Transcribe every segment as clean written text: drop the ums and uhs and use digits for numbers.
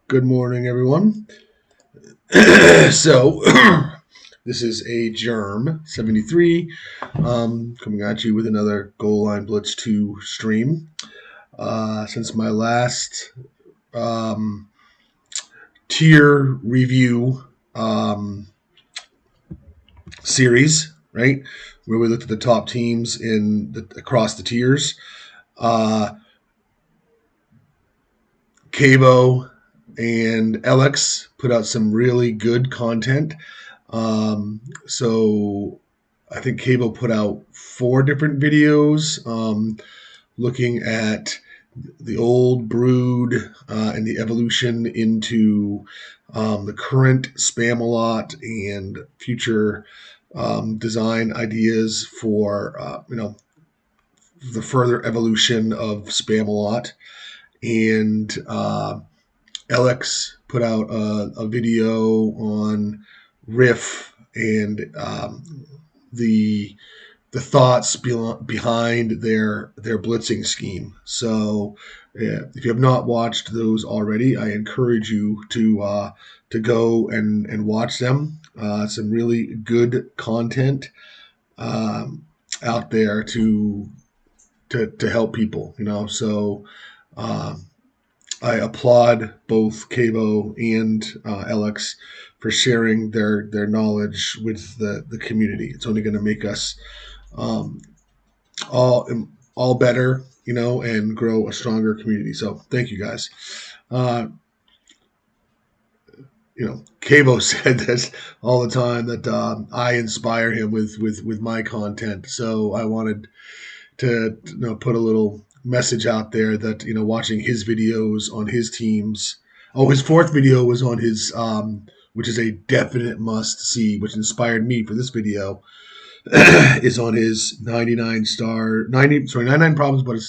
Good morning, everyone. So, this is a Germ 73 coming at you with another Goal Line Blitz 2 stream. Since my last um, tier review series, right, where we looked at the top teams across the tiers, uh, Cavo and Alex put out some really good content. So I think Cable put out 4 different videos looking at the old brood and the evolution into the current Spamalot and future design ideas for the further evolution of Spamalot. And Alex put out a video on Riff and the thoughts behind their blitzing scheme. So, if you have not watched those already, I encourage you to go and watch them. Some really good content out there to help people. So. Um, I applaud both Cavo and Alex for sharing their knowledge with the community. It's only going to make us um, all all better, and grow a stronger community. So thank you guys. Uh, Cavo said this all the time that I inspire him with my content. So I wanted to put a little message out there that watching his videos on his teams. Oh, his fourth video was on his which is a definite must see, which inspired me for this video. Is on his 99 problems, but a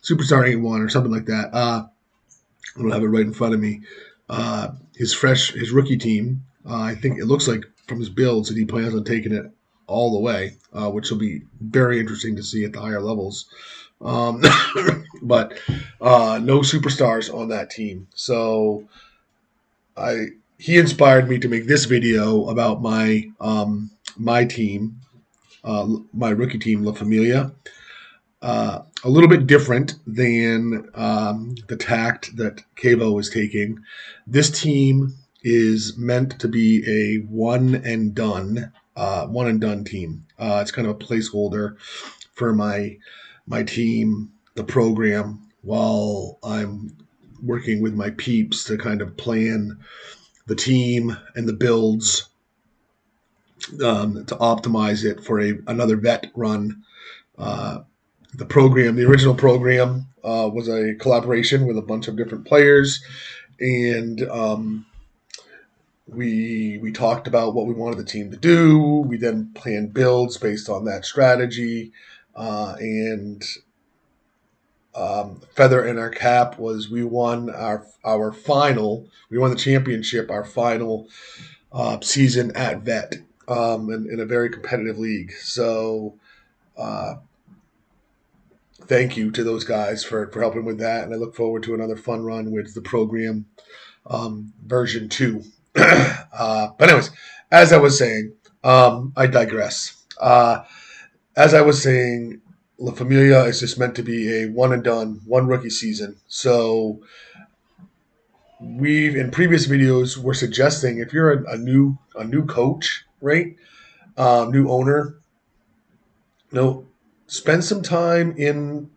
superstar ain't one or something like that. I don't have it right in front of me. His rookie team. I think it looks like from his builds that he plans on taking it all the way, which will be very interesting to see at the higher levels. But no superstars on that team. So he inspired me to make this video about my team, my rookie team, La Familia. A little bit different than the tact that Cavo is taking. This team is meant to be a one and done team. It's kind of a placeholder for my team, the program, while I'm working with my peeps to kind of plan the team and the builds to optimize it for another vet run. The original program, was a collaboration with a bunch of different players, and we talked about what we wanted the team to do. We then planned builds based on that strategy, and feather in our cap was we won our final. We won the championship, our final season at vet, in a very competitive league. So. Thank you to those guys for helping with that, and I look forward to another fun run with the program version 2. But anyways, as I was saying, I digress. As I was saying, La Familia is just meant to be a one and done, one rookie season. So we've in previous videos we're suggesting if you're a new coach, right, new owner, spend some time in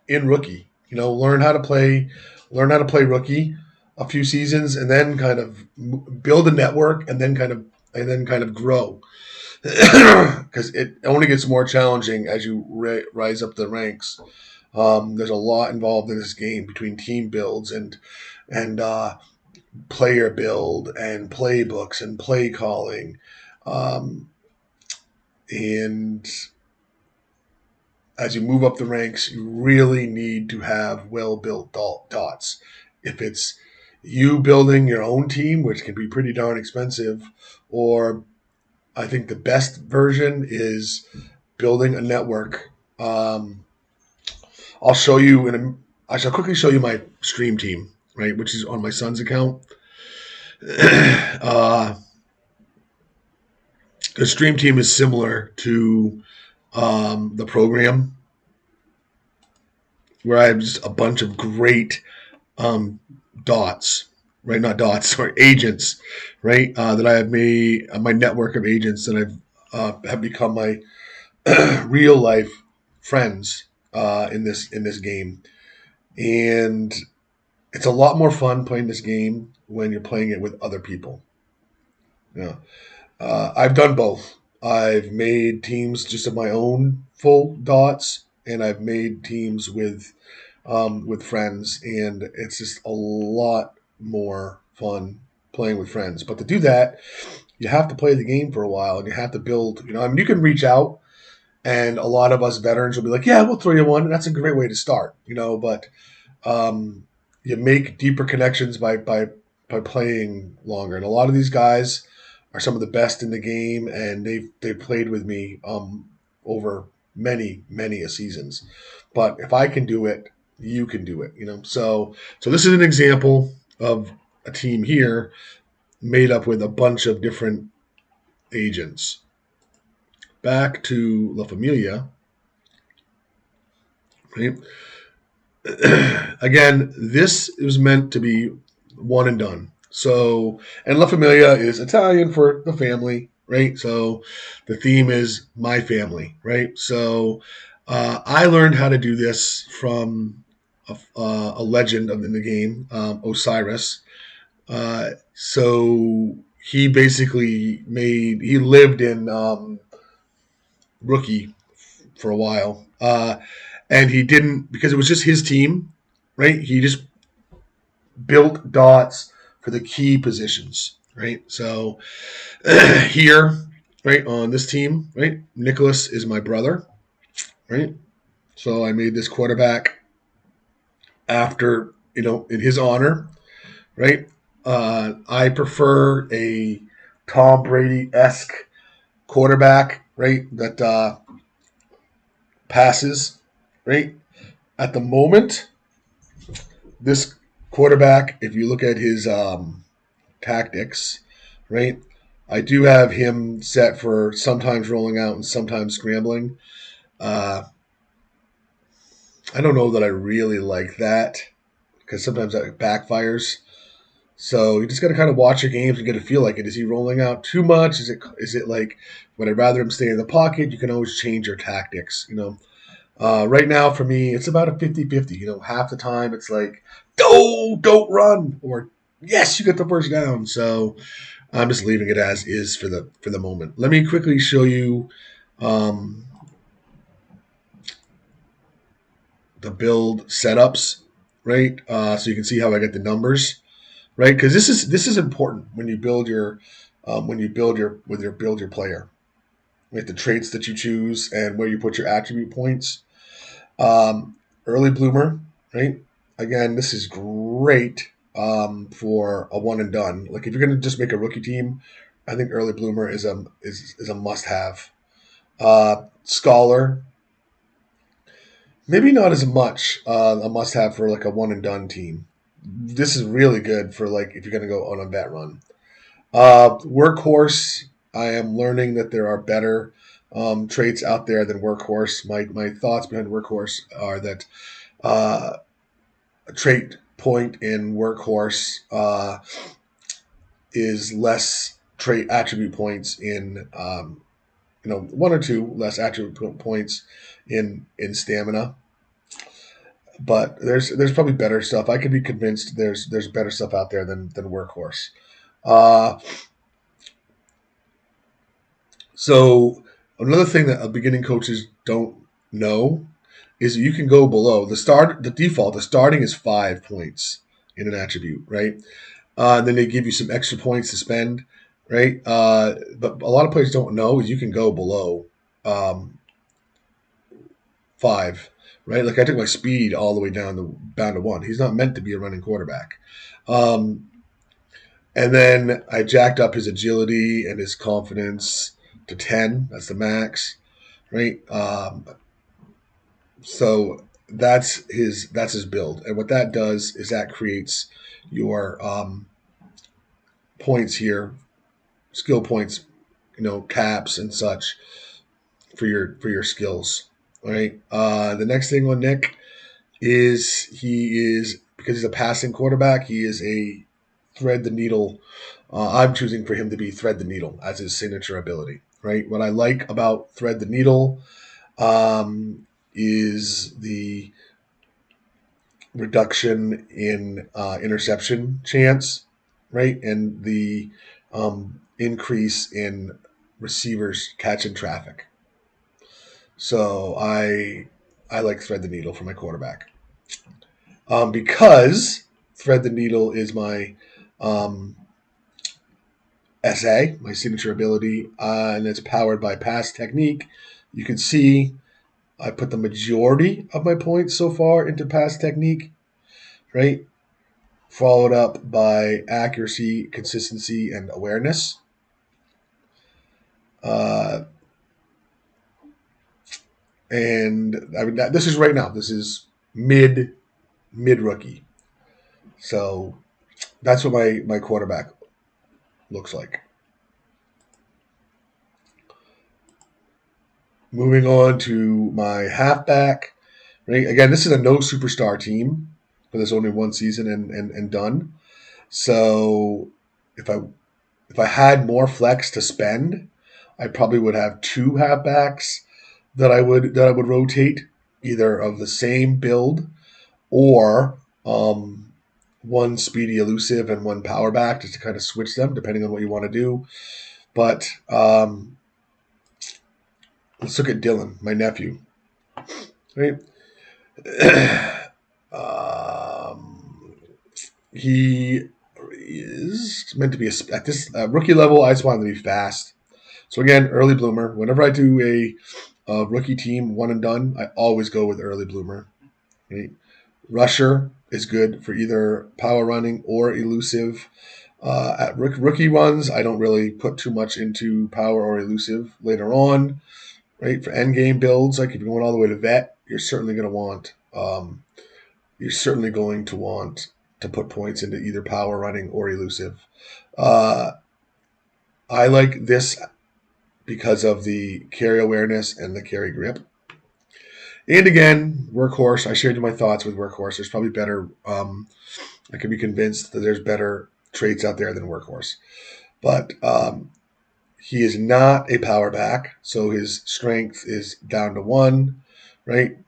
rookie. Learn how to play rookie a few seasons, and then kind of build a network, and then kind of grow. Because it only gets more challenging as you rise up the ranks. There's a lot involved in this game between team builds and player build and playbooks and play calling, and as you move up the ranks, you really need to have well-built dots. If it's you building your own team, which can be pretty darn expensive, or I think the best version is building a network. I shall quickly show you my stream team, right, which is on my son's account. uh, the stream team is similar to the program, where I have just a bunch of great dots, right? Not dots, sorry, agents, right? That I have made my network of agents that have become my real life friends in this game, and it's a lot more fun playing this game when you're playing it with other people. Yeah, I've done both. I've made teams just of my own full dots, and I've made teams with friends, and it's just a lot more fun playing with friends. But to do that, you have to play the game for a while, and you have to build. You know, I mean, you can reach out, and a lot of us veterans will be like, "Yeah, we'll throw you one," and that's a great way to start. You know, but um, you make deeper connections by playing longer. And a lot of these guys are some of the best in the game, and they've played with me over many a seasons. But if I can do it, you can do it. You know, so this is an example of a team here made up with a bunch of different agents. Back to La Familia, right? Again, this was meant to be one and done. So, and La Familia is Italian for the family, right? So, the theme is my family, right? So, I learned how to do this from a legend in the game, Osiris. So he basically he lived in Rookie for a while, and he didn't because it was just his team, right? He just built dots for the key positions, right? So here, right on this team, right, Nicholas is my brother, right? So I made this quarterback after in his honor, right? I prefer a Tom Brady esque quarterback, right? That passes, right? At the moment, this quarterback, if you look at his tactics, right? I do have him set for sometimes rolling out and sometimes scrambling. Uh, I don't know that I really like that because sometimes that backfires. So you just got to kind of watch your games and get a feel like it. Is he rolling out too much? Is it like would I rather him stay in the pocket? You can always change your tactics. Right now for me, it's about a 50-50. Half the time it's like, don't run, or yes, you get the first down. So I'm just leaving it as is for the moment. Let me quickly show you um, the build setups, right? So you can see how I get the numbers, right? Because this is important when you build your build your player, right? The traits that you choose and where you put your attribute points. Early bloomer, right? Again, this is great for a one and done. Like if you're going to just make a rookie team, I think early bloomer is a must have. Scholar, maybe not as much a must have for like a one and done team. This is really good for like if you're going to go on a vet run. Workhorse, I am learning that there are better traits out there than workhorse. My thoughts behind workhorse are that a trait point in workhorse is less trait attribute points in one or two less attribute points in stamina. But there's probably better stuff. I could be convinced there's better stuff out there than workhorse. Uh, so another thing that beginning coaches don't know is you can go below the default. The starting is 5 points in an attribute, right? Then they give you some extra points to spend, right? But a lot of players don't know is you can go below 5, right? Like I took my speed all the way down to 1. He's not meant to be a running quarterback. Um, and then I jacked up his agility and his confidence to 10. That's the max, right? So that's his build, and what that does is that creates your points here, skill points, caps and such for your skills. All right. The next thing on Nick is he is because he's a passing quarterback. He is a thread the needle. I'm choosing for him to be thread the needle as his signature ability. Right. What I like about thread the needle is the reduction in interception chance, right, and the increase in receivers catching traffic. So I like thread the needle for my quarterback because thread the needle is my um, SA, my signature ability, and it's powered by pass technique. You can see I put the majority of my points so far into pass technique, right? Followed up by accuracy, consistency, and awareness. Uh, and I mean, this is right now. This is mid rookie. So that's what my quarterback looks like. Moving on to my halfback. Right? Again, this is a no superstar team, but there's only one season and done. So if I had more flex to spend, I probably would have two halfbacks that I would rotate, either of the same build or one speedy elusive and one power back, just to kind of switch them depending on what you want to do. But let's look at Dylan, my nephew. Right, he is meant to be at this rookie level. I just want him to be fast. So again, early bloomer. Whenever I do a rookie team one and done, I always go with early bloomer. Right? Rusher is good for either power running or elusive. At rookie runs, I don't really put too much into power or elusive. Later on, right, for end game builds, like if you're going all the way to vet, you're certainly going to want to put points into either power running or elusive. I like this because of the carry awareness and the carry grip. And again, workhorse. I shared my thoughts with workhorse. There's probably better. I can be convinced that there's better traits out there than workhorse, but he is not a power back, so his strength is down to 1. Right?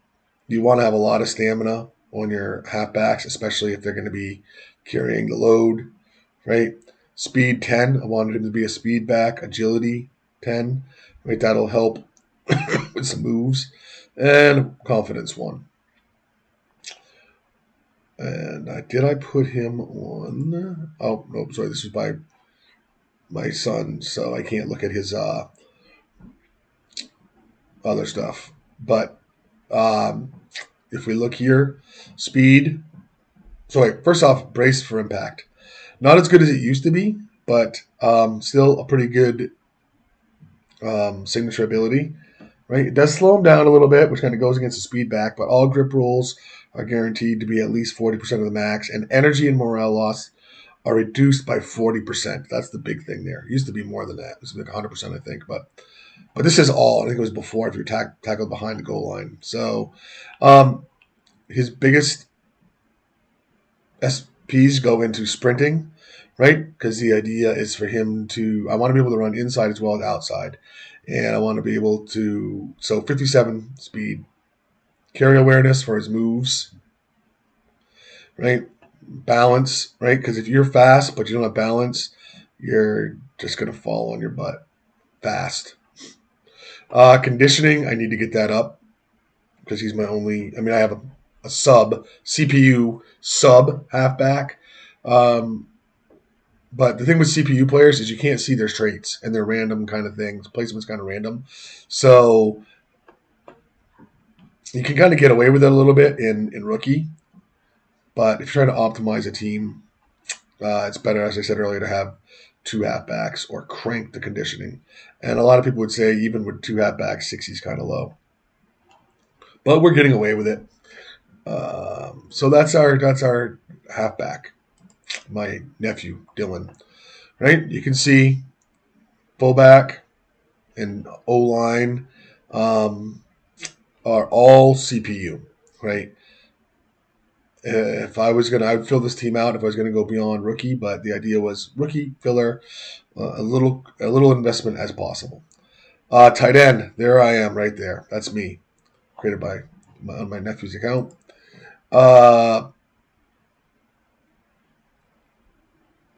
You want to have a lot of stamina on your halfbacks, especially if they're going to be carrying the load. Right? Speed 10. I wanted him to be a speed back. Agility 10. Right? That'll help with some moves. And confidence 1. And did I put him on? Oh, no, sorry. This is by my son, so I can't look at his other stuff. But if we look here, speed. So wait, first off, brace for impact. Not as good as it used to be, but still a pretty good signature ability. Right? It does slow him down a little bit, which kind of goes against the speed back, but all grip rolls are guaranteed to be at least 40% of the max, and energy and morale loss are reduced by 40%. That's the big thing there. It used to be more than that. It was like 100%, I think, but this is all. I think it was before if you tackled behind the goal line. So his biggest SPs go into sprinting, right? Because the idea is for him to, I want to be able to run inside as well as outside. And I want to be able to, so 57 speed, carry awareness for his moves, right? Balance, right? Because if you're fast but you don't have balance, you're just going to fall on your butt fast. Conditioning, I need to get that up because he's my only, I have a sub, CPU sub halfback. But the thing with CPU players is you can't see their traits and their random kind of things. Placement's kind of random. So you can kind of get away with it a little bit in rookie. But if you're trying to optimize a team, it's better, as I said earlier, to have two halfbacks or crank the conditioning. And a lot of people would say even with two halfbacks, 60 is kind of low. But we're getting away with it. So that's our halfback, my nephew Dylan. Right, you can see fullback and O line um, are all CPU. Right, if I was gonna, I'd fill this team out if I was gonna go beyond rookie. But the idea was rookie filler, a little investment as possible. Tight end, there I am right there. That's me, created by on my nephew's account. Uh,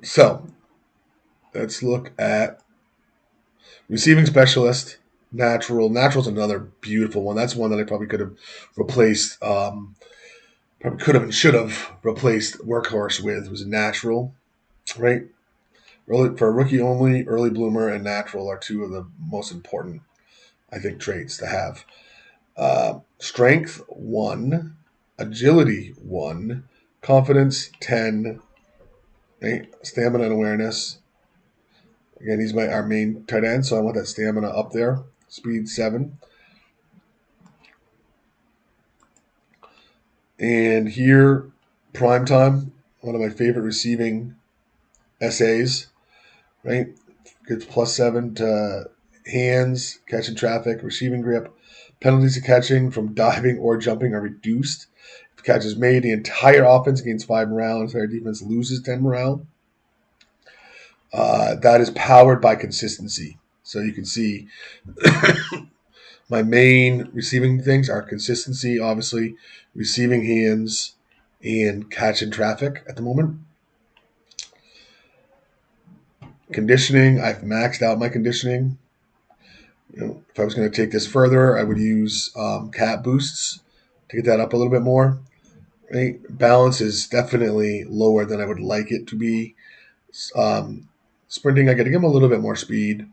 so let's look at receiving specialist. Natural's another beautiful one. That's one that I probably could have replaced. Probably could have and should have replaced workhorse with was a natural, right? Early, for a rookie only, early bloomer and natural are two of the most important, I think, traits to have. Strength 1, agility 1, confidence 10, right? Stamina and awareness. Again, he's our main tight end, so I want that stamina up there. Speed 7. And here, prime time, one of my favorite receiving essays, right? Gets +7 to hands, catching traffic, receiving grip. Penalties of catching from diving or jumping are reduced. If catch is made, the entire offense gains 5 morale, and entire defense loses 10 morale. That is powered by consistency. So you can see my main receiving things are consistency, obviously, receiving hands, and catching traffic at the moment. Conditioning, I've maxed out my conditioning. If I was going to take this further, I would use cat boosts to get that up a little bit more. Right? Balance is definitely lower than I would like it to be. Sprinting, I got to give him a little bit more speed,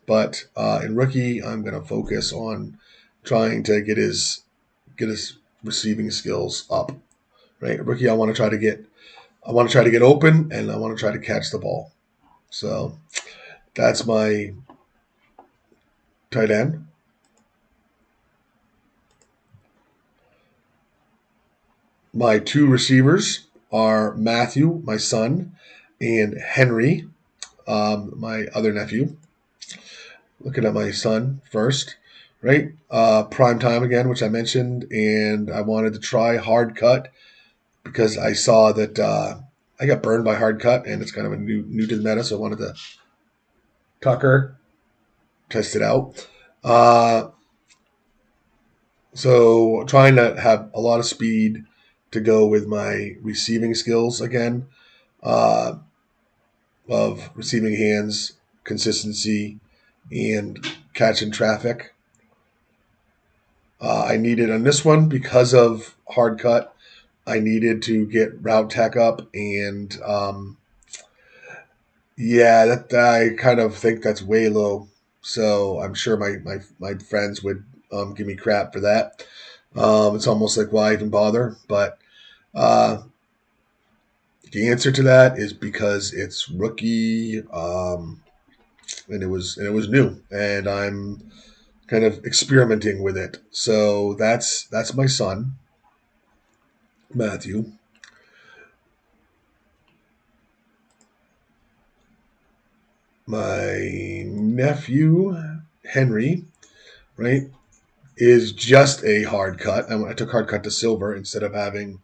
but in rookie, I'm going to focus on trying to get his receiving skills up. Right, rookie, I want to try to get open, and I want to try to catch the ball. So that's my tight end. My two receivers are Matthew, my son, and Henry, my other nephew. Looking at my son first, right? Prime time again, which I mentioned, and I wanted to try hard cut because I saw that I got burned by hard cut, and it's kind of a new to the meta, so I wanted to Tucker test it out. So trying to have a lot of speed to go with my receiving skills again, uh, of receiving hands, consistency, and catching traffic. I needed on this one because of hard cut. I needed to get route tech up, and yeah, that I kind of think that's way low. So I'm sure my friends would give me crap for that. It's almost like why even bother? But uh, the answer to that is because it's rookie, and it was new, and I'm kind of experimenting with it. So that's my son, Matthew. My nephew, Henry, right, is just a hard cut. I took hard cut to silver instead of having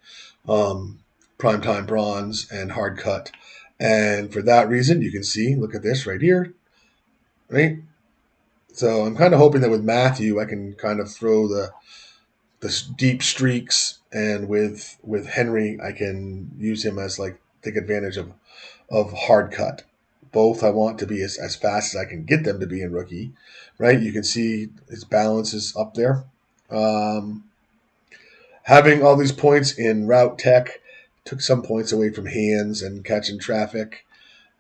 primetime bronze and hard cut. And for that reason, you can see, look at this right here, right? So I'm kind of hoping that with Matthew, I can kind of throw the deep streaks, and with Henry, I can use him as like take advantage of hard cut. Both I want to be as fast as I can get them to be in rookie, right? You can see his balance is up there. Um, Having all these points in route tech took some points away from hands and catching traffic,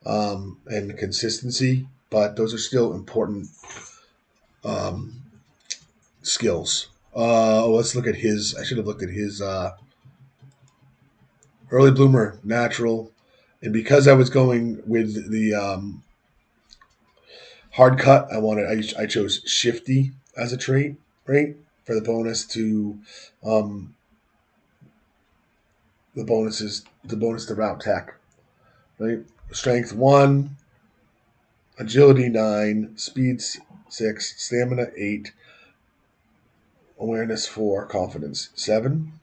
and consistency, but those are still important um, skills. Let's look at his. I should have looked at his early bloomer, natural, and because I was going with the hard cut, I chose shifty as a trait, right, for the bonus to the bonus to route tech, right? Strength 1, agility 9, speed 6, stamina 8, awareness 4, confidence 7.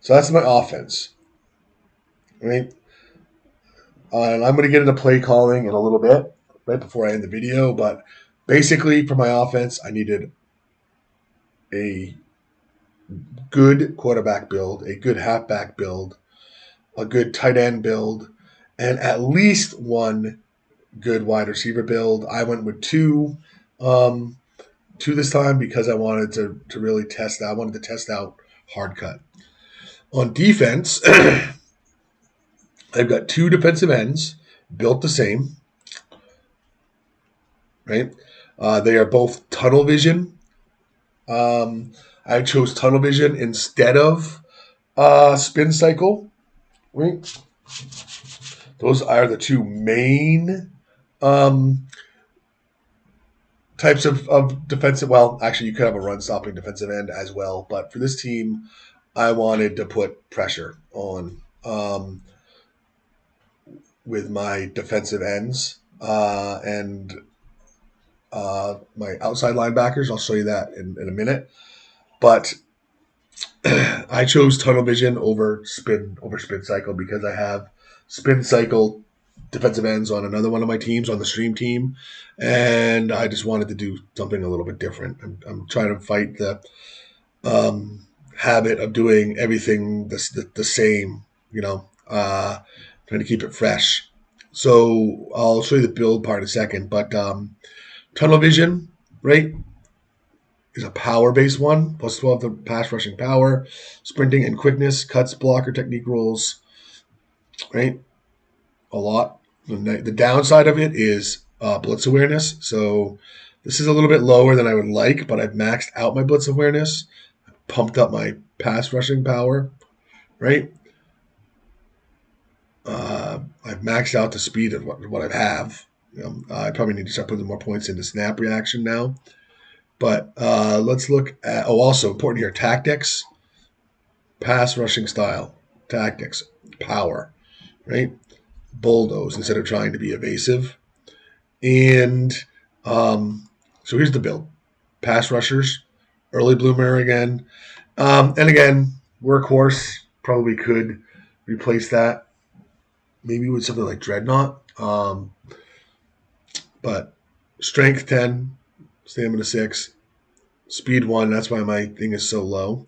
So that's my offense, right? And I'm going to get into play calling in a little bit, right before I end the video. But basically, for my offense, I needed a good quarterback build, a good halfback build, a good tight end build, and at least one good wide receiver build. I went with two this time because I wanted to really test out. I wanted to test out hard cut. On defense, I've got 2 defensive ends built the same, right? They are both tunnel vision. I chose tunnel vision instead of spin cycle, right? Those are the 2 main types of defensive. Well, actually, you could have a run stopping defensive end as well. But for this team, I wanted to put pressure on with my defensive ends and my outside linebackers. I'll show you that in a minute. But I chose tunnel vision over spin cycle because I have spin cycle defensive ends on another one of my teams, on the stream team, and I just wanted to do something a little bit different. I'm trying to fight the habit of doing everything the same, trying to keep it fresh. So I'll show you the build part in a second, but tunnel vision, right, is a power-based one, plus 12 the pass rushing power, sprinting and quickness, cuts, blocker, technique rolls, right? A lot. The downside of it is blitz awareness. So this is a little bit lower than I would like, but I've maxed out my blitz awareness, pumped up my pass rushing power, right? I've maxed out the speed of what I have. I probably need to start putting more points into snap reaction now. But let's look at, also important here, tactics, pass rushing style, tactics, power, right? Bulldoze instead of trying to be evasive. And so here's the build. Pass rushers, early bloomer again. And again, workhorse, probably could replace that. Maybe with something like Dreadnought. But strength 10, stamina 6, speed 1. That's why my thing is so low.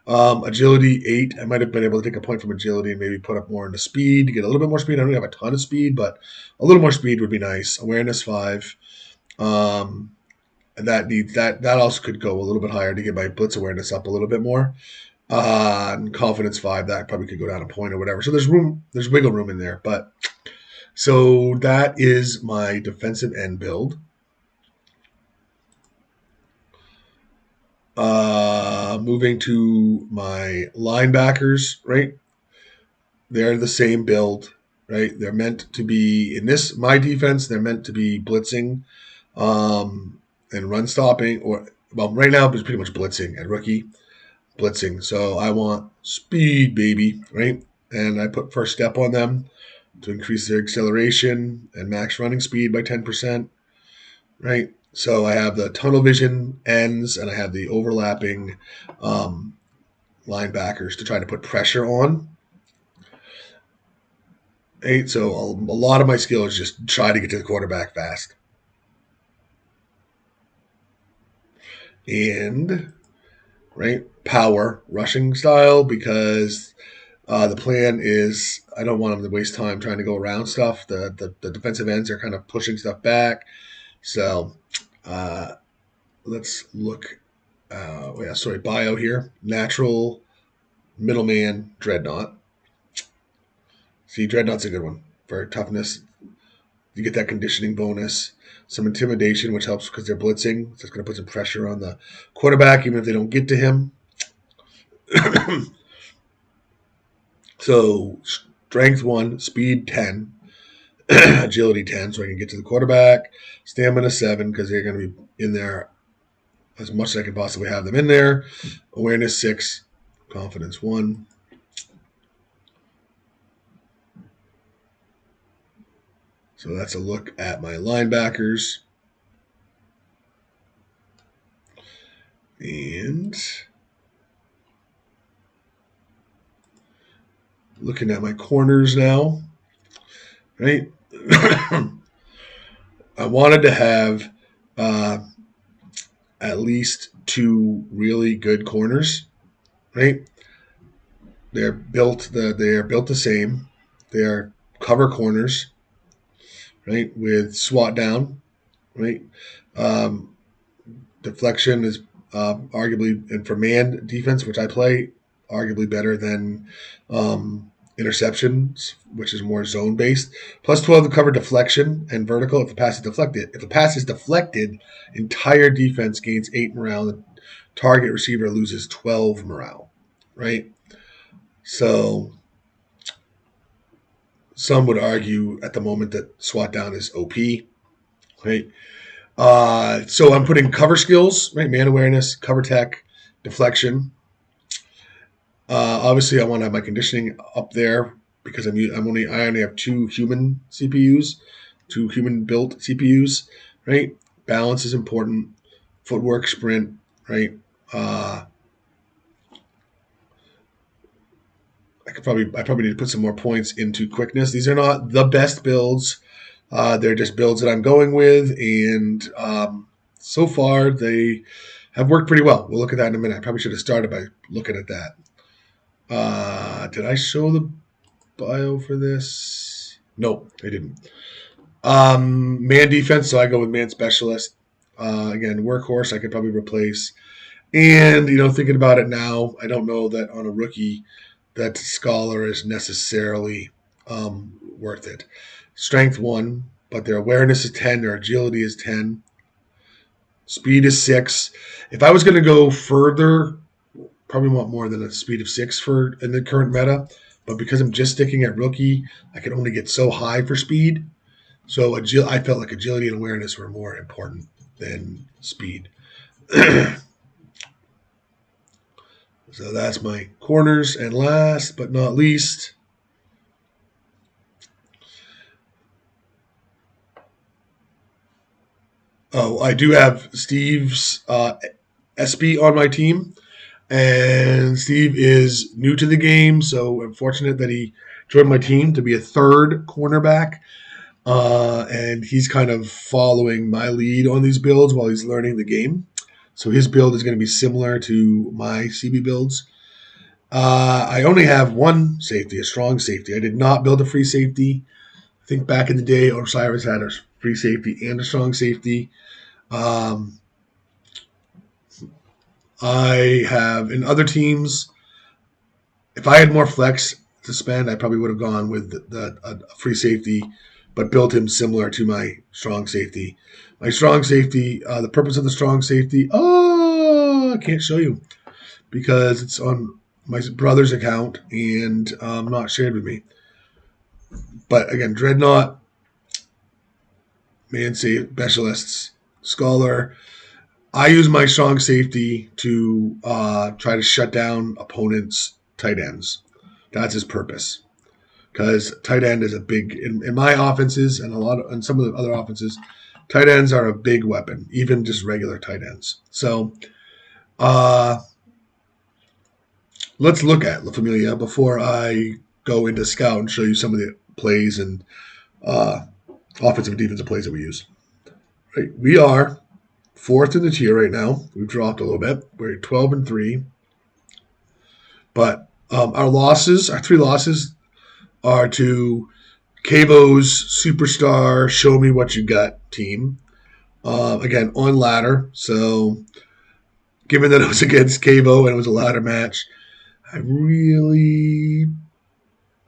Agility 8. I might have been able to take a point from agility and maybe put up more into speed to get a little bit more speed. I don't have a ton of speed, but a little more speed would be nice. Awareness 5. And that also could go a little bit higher to get my blitz awareness up a little bit more. And confidence 5, that probably could go down a point or whatever. So there's wiggle room in there. But so that is my defensive end build. Moving to my linebackers, right? They're the same build, right? They're meant to be my defense. They're meant to be blitzing, and run stopping, right now it's pretty much blitzing at rookie blitzing. So I want speed, baby, right? And I put first step on them to increase their acceleration and max running speed by 10%, right? So I have the tunnel vision ends and I have the overlapping linebackers to try to put pressure on. Right? So a lot of my skill is just try to get to the quarterback fast. And, right, power rushing style because the plan is I don't want them to waste time trying to go around stuff. The defensive ends are kind of pushing stuff back. So let's look. Bio here. Natural middleman Dreadnought. See, Dreadnought's a good one for toughness. You get that conditioning bonus. Some intimidation, which helps because they're blitzing. So it's going to put some pressure on the quarterback, even if they don't get to him. So strength 1, speed 10. agility 10, so I can get to the quarterback, stamina 7, because they're going to be in there as much as I can possibly have them in there, awareness 6, confidence 1. So that's a look at my linebackers. And looking at my corners now, right? I wanted to have at least 2 really good corners, right? They're built the same. They are cover corners, right? With SWAT down, right? Um, deflection is arguably, and for man defense, which I play, arguably better than interceptions, which is more zone based. Plus 12 to cover deflection and vertical if the pass is deflected. If the pass is deflected, entire defense gains 8 morale. The target receiver loses 12 morale, right? So some would argue at the moment that SWAT down is OP, right? So I'm putting cover skills, right? Man awareness, cover tech, deflection. Obviously, I want to have my conditioning up there because I only have 2 human CPUs, 2 human built CPUs, right? Balance is important. Footwork, sprint, right? I probably need to put some more points into quickness. These are not the best builds. They're just builds that I'm going with, and so far they have worked pretty well. We'll look at that in a minute. I probably should have started by looking at that. Did I show the bio for this? Nope, I didn't. Man defense, so I go with man specialist. Again, workhorse, I could probably replace. And, thinking about it now, I don't know that on a rookie that scholar is necessarily worth it. Strength 1, but their awareness is 10, their agility is 10. Speed is 6. If I was going to go further, probably want more than a speed of 6 in the current meta. But because I'm just sticking at rookie, I can only get so high for speed. So I felt like agility and awareness were more important than speed. So that's my corners. And last but not least, I do have Steve's SB on my team. And Steve is new to the game, so I'm fortunate that he joined my team to be a 3rd cornerback. And he's kind of following my lead on these builds while he's learning the game. So his build is going to be similar to my CB builds. I only have 1 safety, a strong safety. I did not build a free safety. I think back in the day, Osiris had a free safety and a strong safety. I have in other teams, if I had more flex to spend, I probably would have gone with a free safety, but built him similar to my strong safety. My strong safety, the purpose of the strong safety, I can't show you because it's on my brother's account and not shared with me. But again, Dreadnought, Man Safe, Specialists, Scholar. I use my strong safety to try to shut down opponents' tight ends. That's his purpose. Because tight end is a big in my offenses and some of the other offenses, tight ends are a big weapon, even just regular tight ends. So let's look at La Famiglia before I go into Scout and show you some of the plays and offensive and defensive plays that we use. Right, we are 4th in the tier right now. We've dropped a little bit. We're 12-3. But our 3 losses are to Cavo's Superstar Show Me What You Got team. Again, on ladder. So given that it was against Cavo and it was a ladder match, I really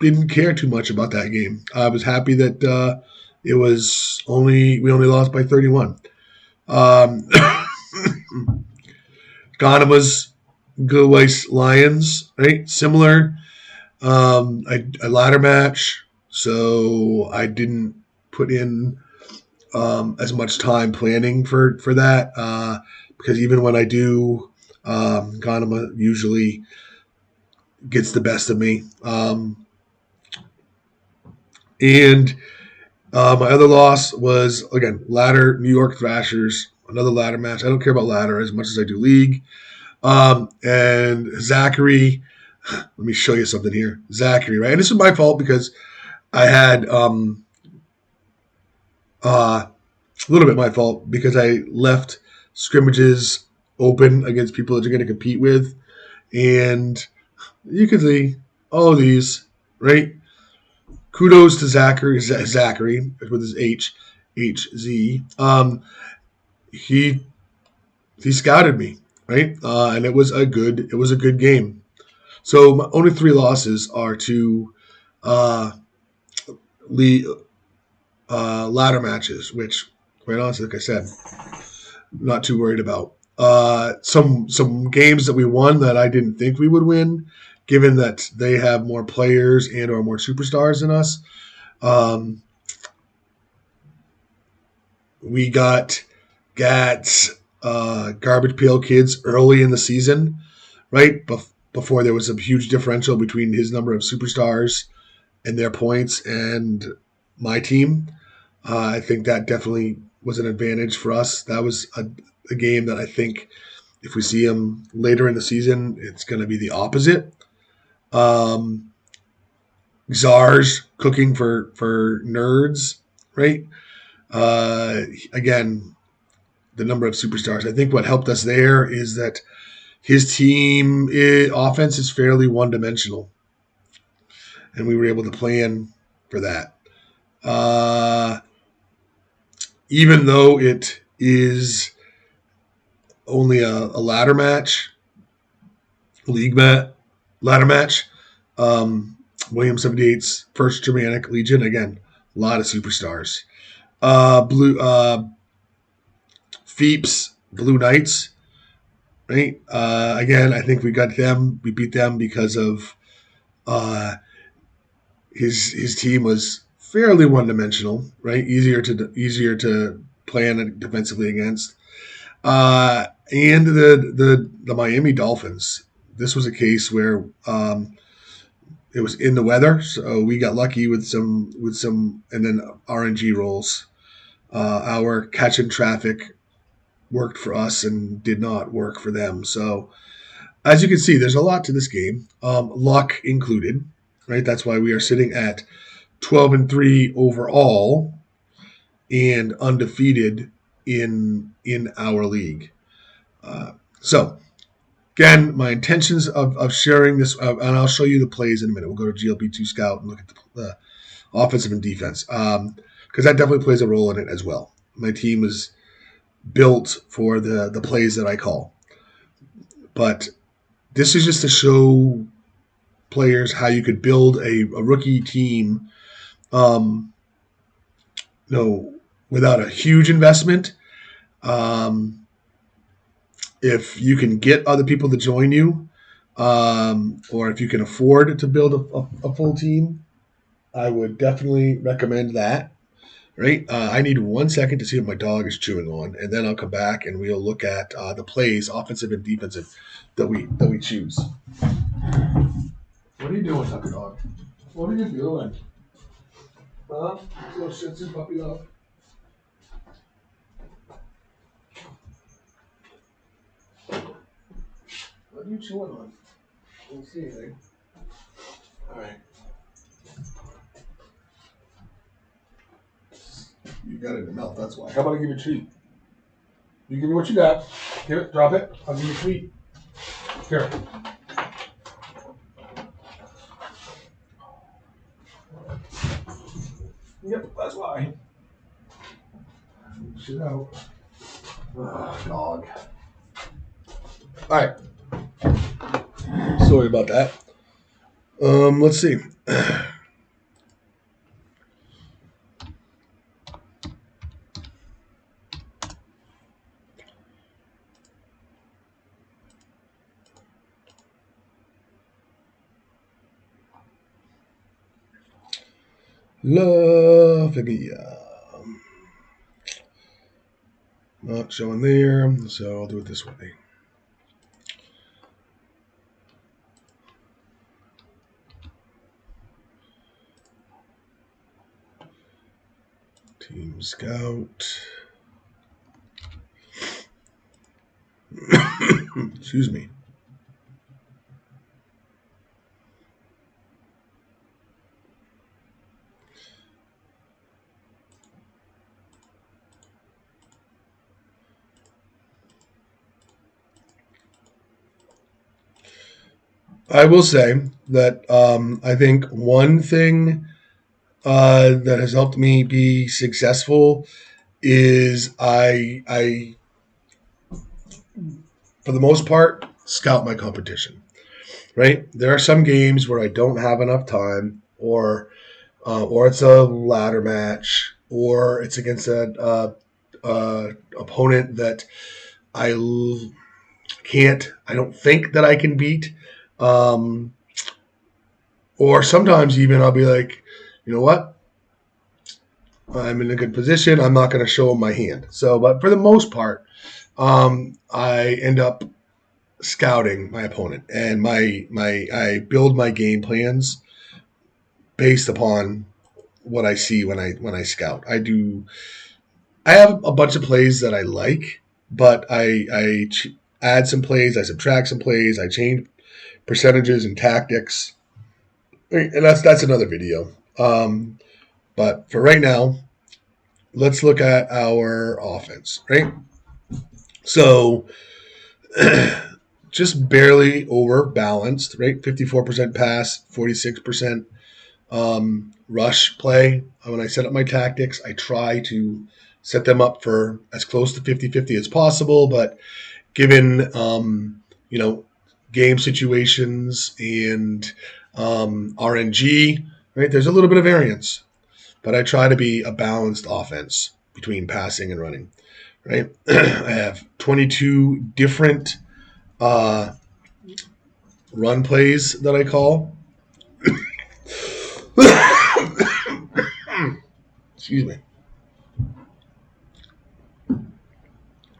didn't care too much about that game. I was happy that we only lost by 31. Ghanama's Goodweiss Lions, right? Similar. A ladder match, so I didn't put in as much time planning for that because even when I do, Ganema usually gets the best of me. And my other loss was, again, ladder, New York Thrashers, another ladder match. I don't care about ladder as much as I do league. And Zachary, let me show you something here. Zachary, right? And this is my fault because I had a little bit my fault because I left scrimmages open against people that you're going to compete with. And you can see all of these, right? Kudos to Zachary with his HZ. He scouted me, right? And it was a good game. So my only 3 losses are to uh, ladder matches, which, quite honestly, like I said, not too worried about. Some games that we won that I didn't think we would win, given that they have more players and or more superstars than us. We got Gats, Garbage Pail Kids early in the season, right? Before there was a huge differential between his number of superstars and their points and my team. I think that definitely was an advantage for us. That was a game that I think if we see him later in the season, it's going to be the opposite. Czars cooking for nerds, right? Again, the number of superstars. I think what helped us there is that his team offense is fairly one-dimensional, and we were able to plan for that. Even though it is only a ladder match, ladder match, William 78's first Germanic Legion, again, a lot of superstars. Feeps, Blue Knights, right? Again, I think we beat them because of his team was fairly one-dimensional, right? Easier to plan defensively against. And the Miami Dolphins. This was a case where it was in the weather, so we got lucky with some, and then RNG rolls. Our catch in traffic worked for us and did not work for them. So as you can see, there's a lot to this game, luck included, right? That's why we are sitting at 12-3 overall and undefeated in our league. So again, my intentions of sharing this, and I'll show you the plays in a minute. We'll go to GLP2 Scout and look at the offensive and defense, because that definitely plays a role in it as well. My team is built for the plays that I call. But this is just to show players how you could build a rookie team, without a huge investment. If you can get other people to join you, or if you can afford to build a full team, I would definitely recommend that. Right? I need 1 second to see what my dog is chewing on, and then I'll come back and we'll look at the plays, offensive and defensive, that we choose. What are you doing, Tucker Dog? What are you doing? Huh? Little Shih Tzu puppy dog. What are you chewing on? I don't see anything. All right. You got it in the mouth, that's why. How about I give you a treat? You give me what you got. Give it, drop it. I'll give you a treat. Here. Yep, that's why. Shit out. Dog. All right. Sorry about that. Let's see. La Famiglia. Not showing there, so I'll do it this way. Team Scout. Excuse me. I will say that I think one thing that has helped me be successful is I for the most part scout my competition. Right, there are some games where I don't have enough time, or it's a ladder match, or it's against a opponent that I can't. I don't think that I can beat. Um, or sometimes even I'll be like, you know what? I'm in a good position. I'm not going to show them my hand. So, but for the most part, I end up scouting my opponent, and I build my game plans based upon what I see when I scout. I have a bunch of plays that I like, but I add some plays, I subtract some plays, I change percentages and tactics, and that's another video. But for right now, let's look at our offense. Right, so just barely over balanced. Right, 54% pass, 46% rush play. When I set up my tactics, I try to set them up for as close to 50-50 as possible, but given game situations and RNG, right? There's a little bit of variance, but I try to be a balanced offense between passing and running. Right? I have 22 different uh, run plays that I call. Excuse me.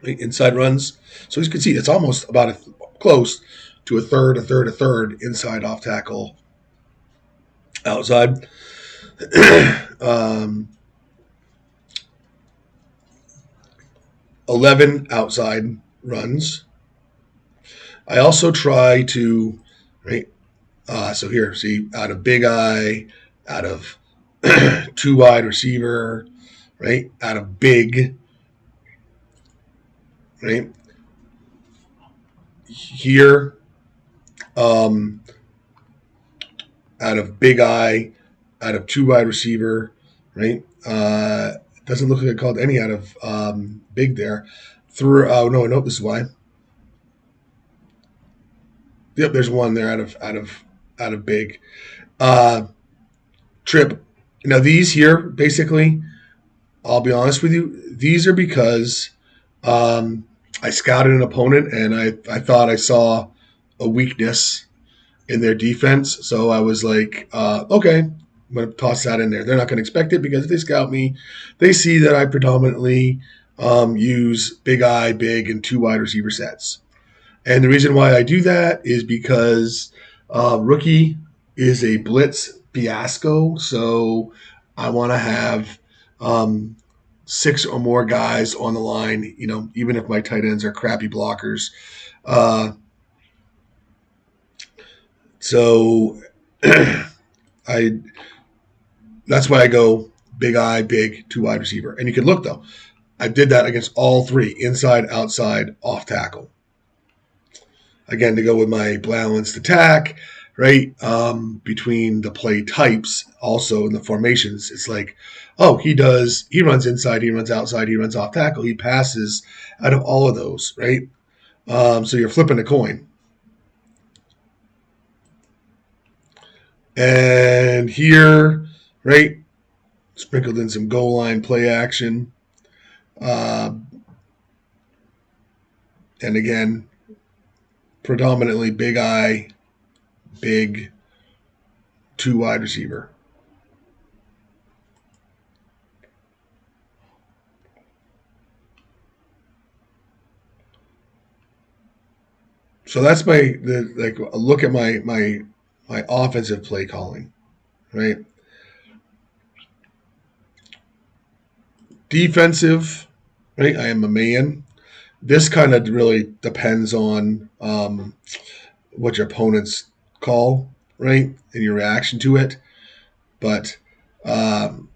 Inside runs. So as you can see, it's almost about close to a third inside off tackle, outside. um, 11 outside runs. I also try to, right, so here, see, out of big eye, out of two wide receiver, right, out of big, right, here, um, out of big eye, out of two wide receiver, right, doesn't look like I called any out of big there. Through, no, this is why. Yep, there's one there out of big. Trip. Now these here, basically, I'll be honest with you, these are because I scouted an opponent and I thought I saw a weakness in their defense. So I was like, okay, I'm going to toss that in there. They're not going to expect it because if they scout me, they see that I predominantly use big eye, big, and two wide receiver sets. And the reason why I do that is because rookie is a blitz fiasco. So I want to have six or more guys on the line, even if my tight ends are crappy blockers. So I that's why I go big eye, big, two wide receiver. And you can look, though. I did that against all three, inside, outside, off tackle. Again, to go with my balanced attack, right? Between the play types, also in the formations, it's like, oh, he runs inside, he runs outside, he runs off tackle, he passes out of all of those, right? So you're flipping a coin. And here, right, sprinkled in some goal line play action. And again, predominantly big eye, big, two wide receiver. So that's like a look at my offensive play calling, right? Defensive, right? I am a man. This kind of really depends on what your opponents call, right, and your reaction to it. But um,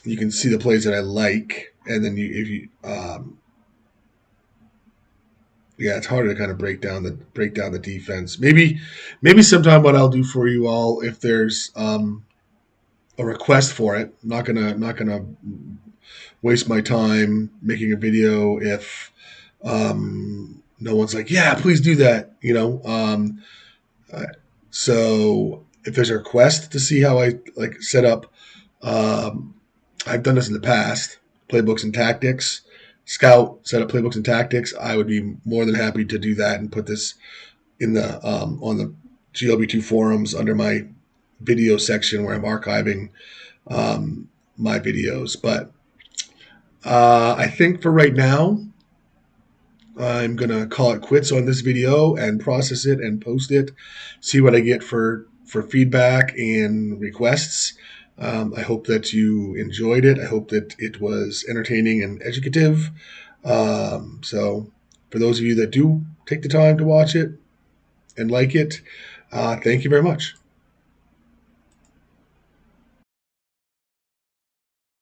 you can see the plays that I like, and then if you yeah, it's harder to kind of break down the defense. Maybe sometime what I'll do for you all, if there's a request for it. I'm not gonna waste my time making a video if no one's like, yeah, please do that. Uh, so if there's a request to see how I like set up, um, I've done this in the past. Playbooks and tactics, scout set up playbooks and tactics. I would be more than happy to do that and put this in the on the GLB2 forums under my video section where I'm archiving my videos. But I think for right now, I'm gonna call it quits on this video and process it and post it, see what I get for feedback and requests. I hope that you enjoyed it. I hope that it was entertaining and educative. So, for those of you that do take the time to watch it and like it, thank you very much.